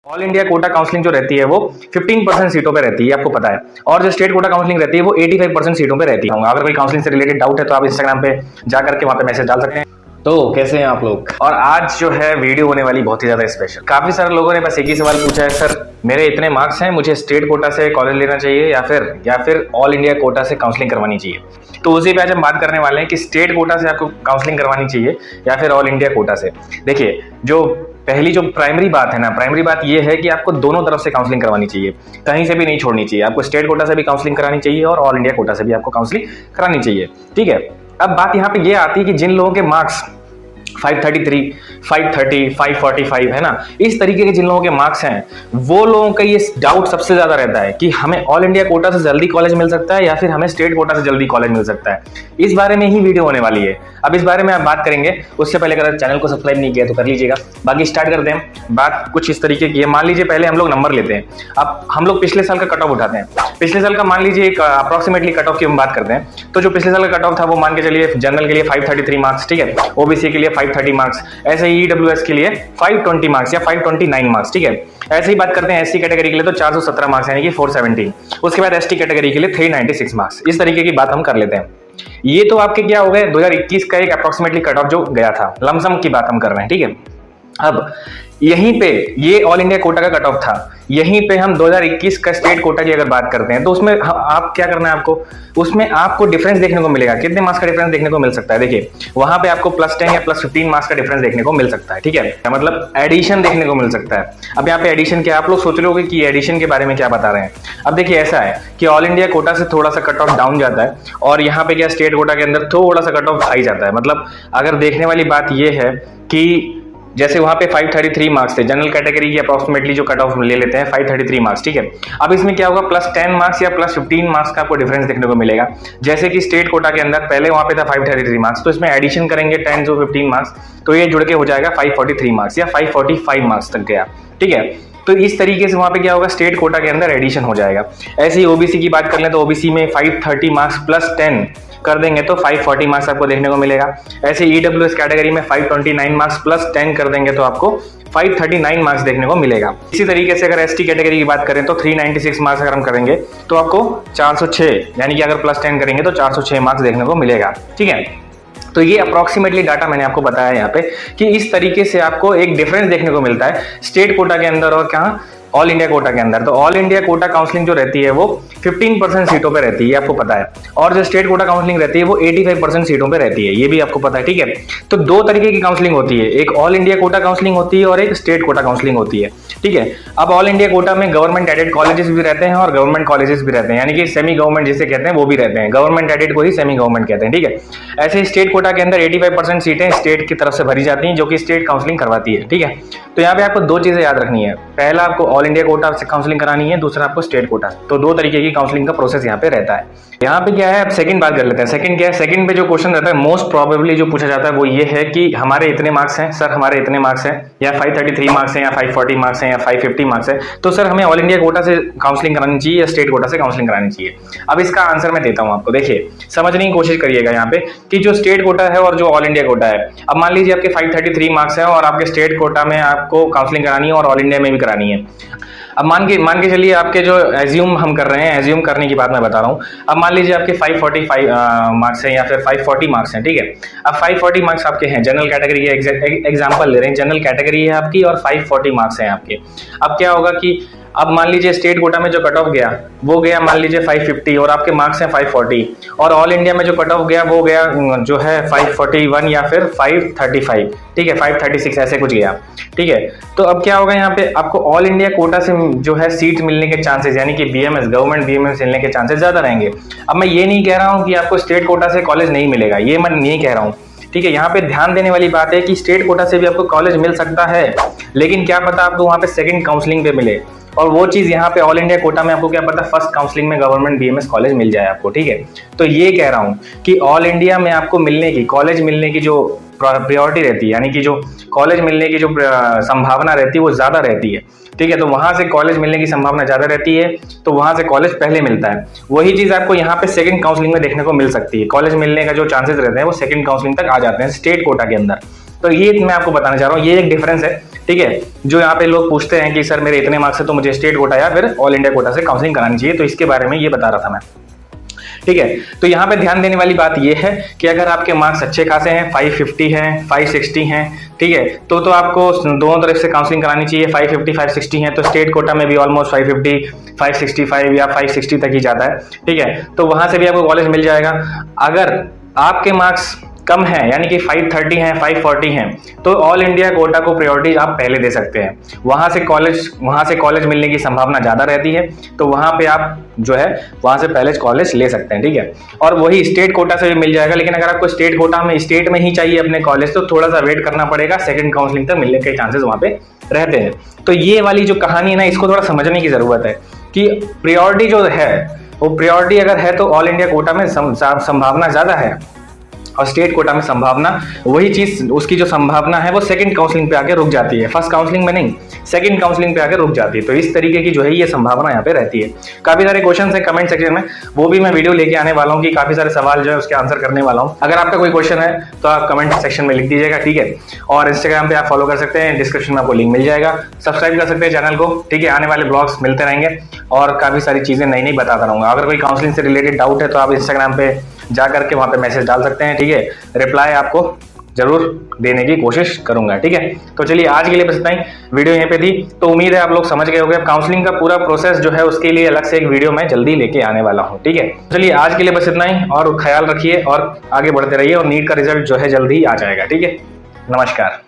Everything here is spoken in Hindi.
ऑल इंडिया कोटा काउंसलिंग जो रहती है वो 15% सीटों पे रहती है, आपको पता है। और जो स्टेट कोटा काउंसलिंग रहती है वो 85% सीटों पे रहती है। अगर कोई काउंसलिंग से रिलेटेड डाउट है तो आप इंस्टाग्राम पे जाकर के वहां पे मैसेज डाल सकते हैं। तो कैसे हैं आप लोग? और आज जो है वीडियो होने वाली बहुत ही ज्यादा स्पेशल। काफी सारे लोगों ने बस एक ही सवाल पूछा है, सर मेरे इतने मार्क्स हैं, मुझे स्टेट कोटा से कॉलेज लेना चाहिए या फिर ऑल इंडिया कोटा से काउंसलिंग करवानी चाहिए। तो उसी पे आज हम बात करने वाले हैं कि स्टेट कोटा से आपको काउंसलिंग करवानी चाहिए या फिर ऑल इंडिया कोटा से। देखिए, जो पहली जो प्राइमरी बात है ना, प्राइमरी बात ये है कि आपको दोनों तरफ से काउंसलिंग करवानी चाहिए, कहीं से भी नहीं छोड़नी चाहिए। आपको स्टेट कोटा से भी काउंसलिंग करानी चाहिए और ऑल इंडिया कोटा से भी आपको काउंसलिंग करानी चाहिए, ठीक है। अब बात यहाँ पे ये आती है कि जिन लोगों के मार्क्स 533, 530, 545 है ना, इस तरीके के जिन लोगों के मार्क्स हैं, वो लोगों का ये डाउट सबसे ज्यादा रहता है कि हमें ऑल इंडिया कोटा से जल्दी कॉलेज मिल सकता है या फिर हमें स्टेट कोटा से जल्दी कॉलेज मिल सकता है। इस बारे में ही वीडियो होने वाली है। अब इस बारे में आप बात करेंगे, उससे पहले अगर चैनल को सब्सक्राइब नहीं किया तो कर लीजिएगा। बाकी स्टार्ट करते हैं। बात कुछ इस तरीके की है, मान लीजिए पहले हम लोग नंबर लेते हैं। अब हम लोग पिछले साल का कट ऑफ उठाते हैं। पिछले साल का मान लीजिए एक अप्रोक्सीमेटली कट ऑफ की हम बात करते हैं, तो जो पिछले साल का कट ऑफ था वो मान के चलिए जनरल के लिए 533 मार्क्स, ठीक है, ओबीसी के लिए 530 मार्क्स, ऐसे ही ईडब्ल्यूएस के लिए 520 मार्क्स या 529 मार्क्स, ठीक है। ऐसे ही बात करते हैं एससी कैटेगरी के लिए तो 417 मार्क्स यानी कि 417। उसके बाद एसटी कैटेगरी के लिए 396 मार्क्स। इस तरीके की बात हम कर लेते हैं। ये तो आपके क्या हो गए 2021 का एक अप्रोक्सीमेटली कट ऑफ जो गया था, लमसम की बात हम कर रहे हैं, ठीक है। अब यहीं पे ये ऑल इंडिया कोटा का कट ऑफ था, यहीं पे हम 2021 का स्टेट कोटा की अगर बात करते हैं तो उसमें आप क्या करना है, आपको उसमें आपको डिफरेंस देखने को मिलेगा। कितने मार्क्स का डिफरेंस देखने को मिल सकता है? देखिए, वहां पे आपको +10 या +15 मार्क्स का डिफरेंस देखने को मिल सकता है, ठीक है, मतलब एडिशन देखने को मिल सकता है। अब यहाँ पे एडिशन क्या, आप लोग सोच रहे होंगे कि एडिशन के बारे में क्या बता रहे हैं। अब देखिए, ऐसा है कि ऑल इंडिया कोटा से थोड़ा सा कट ऑफ डाउन जाता है और यहाँ पे क्या स्टेट कोटा के अंदर थोड़ा सा कट ऑफ हाई जाता है। मतलब अगर देखने वाली बात यह है कि जैसे वहां पे 533 मार्क्स थे, जनरल कैटेगरी की अप्रोक्सीमेटली जो कट ऑफ ले लेते हैं 533 मार्क्स, ठीक है। अब इसमें क्या होगा, +10 मार्क्स या +15 मार्क्स का आपको डिफरेंस देखने को मिलेगा। जैसे कि स्टेट कोटा के अंदर पहले वहां पे था 533 मार्क्स, तो इसमें एडिशन करेंगे 10 to 15 मार्क्स, तो ये जुड़ के हो जाएगा 543 मार्क्स या 545 मार्क्स तक गया, ठीक है। तो इस तरीके से वहां पे क्या होगा, स्टेट कोटा के अंदर एडिशन हो जाएगा। ऐसे ही ओबीसी की बात कर लें तो ओबीसी में 530 मार्क्स +10 कर देंगे तो 540 मार्क्स आपको देखने को मिलेगा। ऐसे ईडब्ल्यूएस कैटेगरी में 529 मार्क्स +10 कर देंगे तो आपको 539 मार्क्स देखने को मिलेगा। इसी तरीके से अगर एसटी कैटेगरी की बात करें तो 396 मार्क्स अगर हम करेंगे तो आपको 406 यानी कि अगर +10 करेंगे तो 406 मार्क्स देखने को मिलेगा, ठीक है। तो ये अप्रोक्सीमेटली डाटा मैंने आपको बताया यहाँ पे कि इस तरीके से आपको एक डिफरेंस देखने को मिलता है स्टेट कोटा के अंदर और कहाँ, ऑल इंडिया कोटा के अंदर। तो ऑल इंडिया कोटा काउंसलिंग जो रहती है वो 15% सीटों पे रहती है, आपको पता है। और जो स्टेट कोटा काउंसलिंग रहती है वो 85% सीटों पे रहती है, ये भी आपको पता है, ठीक है। तो दो तरीके की काउंसलिंग होती है, एक ऑल इंडिया कोटा काउंसलिंग होती है और एक स्टेट कोटा काउंसलिंग होती है, ठीक है। अब ऑल इंडिया कोटा में गवर्नमेंट एडेड कॉलेजेस भी रहते हैं और गवर्नमेंट कॉलेजेस भी रहते हैं, यानी कि सेमी गवर्नमेंट जिसे कहते हैं वो भी रहते हैं। गवर्नमेंट एडेड को ही सेमी गवर्नमेंट कहते हैं, ठीक है। ऐसे स्टेट कोटा के अंदर 85% सीटें स्टेट की तरफ से भरी जाती हैं जो कि स्टेट काउंसलिंग करवाती है, ठीक है। तो यहाँ पे आपको दो चीजें याद रखनी है, पहला आपको ऑल इंडिया कोटा से काउंसलिंग करानी है, दूसरा आपको स्टेट कोटा। तो दो तरीके की काउंसलिंग का प्रोसेस यहाँ पे रहता है। यहाँ पे क्या है, अब सेकंड बात कर लेते हैं। सेकंड क्या है, सेकंड पे जो क्वेश्चन रहता है मोस्ट प्रोबेबली जो पूछा जाता है वो ये है कि हमारे इतने मार्क्स हैं सर, हमारे इतने मार्क्स हैं, या 533 मार्क्स हैं या 540 मार्क्स हैं या 550 मार्क्स है, तो सर हमें ऑल इंडिया कोटा से काउंसलिंग करानी चाहिए या स्टेट कोटा से काउंसलिंग करानी चाहिए। अब इसका आंसर मैं देता हूँ आपको। देखिए, समझने की कोशिश करिएगा यहाँ पे कि जो स्टेट कोटा है और जो ऑल इंडिया कोटा है। अब मान लीजिए आपके 533 मार्क्स है और आपके स्टेट कोटा में आपको काउंसलिंग करानी है और ऑल इंडिया में भी करानी है। अब मान के चलिए आपके जो एज्यूम हम कर रहे हैं, एज्यूम करने की बात मैं बता रहा हूँ। अब मान लीजिए आपके 545 मार्क्स हैं या फिर 540 मार्क्स हैं, ठीक है। अब 540 मार्क्स आपके हैं, जनरल कैटेगरी के एग्जांपल ले रहे हैं, जनरल कैटेगरी है आपकी और 540 मार्क्स हैं आपके। अब क्या होगा कि अब मान लीजिए स्टेट कोटा में जो कट ऑफ गया वो गया मान लीजिए 550 और आपके मार्क्स हैं 540, और ऑल इंडिया में जो कट ऑफ गया वो गया जो है 541 या फिर 535, ठीक है, 536 ऐसे कुछ गया, ठीक है। तो अब क्या होगा, यहाँ पे आपको ऑल इंडिया कोटा से जो है सीट मिलने के चांसेस यानी कि बीएमएस, गवर्नमेंट बीएमएस मिलने के चांसेस ज्यादा रहेंगे। अब मैं ये नहीं कह रहा हूँ कि आपको स्टेट कोटा से कॉलेज नहीं मिलेगा, ये मैं नहीं कह रहा हूँ, ठीक है। यहाँ पे ध्यान देने वाली बात है कि स्टेट कोटा से भी आपको कॉलेज मिल सकता है, लेकिन क्या पता आपको वहाँ पे सेकंड काउंसलिंग पे मिले, और वो चीज यहाँ पे ऑल इंडिया कोटा में आपको क्या पता फर्स्ट काउंसलिंग में गवर्नमेंट बीएमएस कॉलेज मिल जाए आपको, ठीक है। तो ये कह रहा हूँ कि ऑल इंडिया में आपको मिलने की, कॉलेज मिलने की जो प्रायोरिटी रहती है, यानी कि जो कॉलेज मिलने की जो संभावना रहती है वो ज्यादा रहती है, ठीक है। तो वहां से कॉलेज मिलने की संभावना ज्यादा रहती है, तो वहां से कॉलेज पहले मिलता है। वही चीज आपको यहाँ पे सेकंड काउंसलिंग में देखने को मिल सकती है, कॉलेज मिलने का जो चांसेस रहते हैं वो सेकंड काउंसलिंग तक आ जाते हैं स्टेट कोटा के अंदर। तो ये मैं आपको बताना चाह रहा हूँ, ये एक डिफरेंस है, ठीक है। जो यहाँ पे लोग पूछते हैं कि सर मेरे इतने मार्क्स है तो मुझे स्टेट कोटा या फिर ऑल इंडिया कोटा से काउंसलिंग करानी चाहिए, तो इसके बारे में ये बता रहा था मैं, ठीक है। तो यहाँ पे ध्यान देने वाली बात ये है कि अगर आपके मार्क्स अच्छे खासे हैं, 550 हैं, 560 हैं, ठीक है, तो आपको दोनों तरफ से काउंसलिंग करानी चाहिए। 550 560 है तो स्टेट कोटा में भी ऑलमोस्ट 550 565 या 560 तक ही जाता है, ठीक है। तो वहां से भी आपको कॉलेज मिल जाएगा। अगर आपके मार्क्स कम है यानी कि 530 है, 540 हैं, तो ऑल इंडिया कोटा को प्रायोरिटी आप पहले दे सकते हैं। वहां से कॉलेज मिलने की संभावना ज्यादा रहती है, तो वहां पे आप जो है वहां से पहले कॉलेज ले सकते हैं, ठीक है। और वही स्टेट कोटा से भी मिल जाएगा, लेकिन अगर आपको स्टेट कोटा में स्टेट में ही चाहिए अपने कॉलेज तो थोड़ा सा वेट करना पड़ेगा, सेकंड काउंसलिंग तक मिलने के चांसेस वहां पे रहते हैं। तो ये वाली जो कहानी है ना, इसको थोड़ा समझने की जरूरत है कि प्रायोरिटी जो है वो प्रायोरिटी अगर है तो ऑल इंडिया कोटा में संभावना ज्यादा है, और स्टेट कोटा में संभावना वही चीज, उसकी जो संभावना है वो सेकंड काउंसलिंग पे आके रुक जाती है, फर्स्ट काउंसलिंग में नहीं, सेकंड काउंसलिंग पे आके रुक जाती है। तो इस तरीके की जो है ये संभावना यहाँ पे रहती है। काफी सारे क्वेश्चन है कमेंट सेक्शन में, वो भी मैं वीडियो लेके आने वाला हूँ कि काफी सारे सवाल जो है उसके आंसर करने वाला हूँ। अगर आपका कोई क्वेश्चन है तो आप कमेंट सेक्शन में लिख दीजिएगा, ठीक है। और इंस्टाग्राम पे आप फॉलो कर सकते हैं, डिस्क्रिप्शन में आपको लिंक मिल जाएगा। सब्सक्राइब कर सकते हैं चैनल को, ठीक है। आने वाले ब्लॉग्स मिलते रहेंगे और काफी सारी चीजें नई नई बताता रहूंगा। अगर कोई काउंसलिंग से रिलेटेड डाउट है तो आप इंस्टाग्राम पे जा करके वहां पे मैसेज डाल सकते हैं, ठीक है। रिप्लाई आपको जरूर देने की कोशिश करूंगा, ठीक है। तो चलिए आज के लिए बस इतना ही, वीडियो यहीं पे थी। तो उम्मीद है आप लोग समझ गए होंगे। काउंसलिंग का पूरा प्रोसेस जो है उसके लिए अलग से एक वीडियो मैं जल्दी लेके आने वाला हूं, ठीक है। चलिए आज के लिए बस इतना ही, और ख्याल रखिए और आगे बढ़ते रहिए, और नीट का रिजल्ट जो है जल्दी ही आ जाएगा, ठीक है। नमस्कार।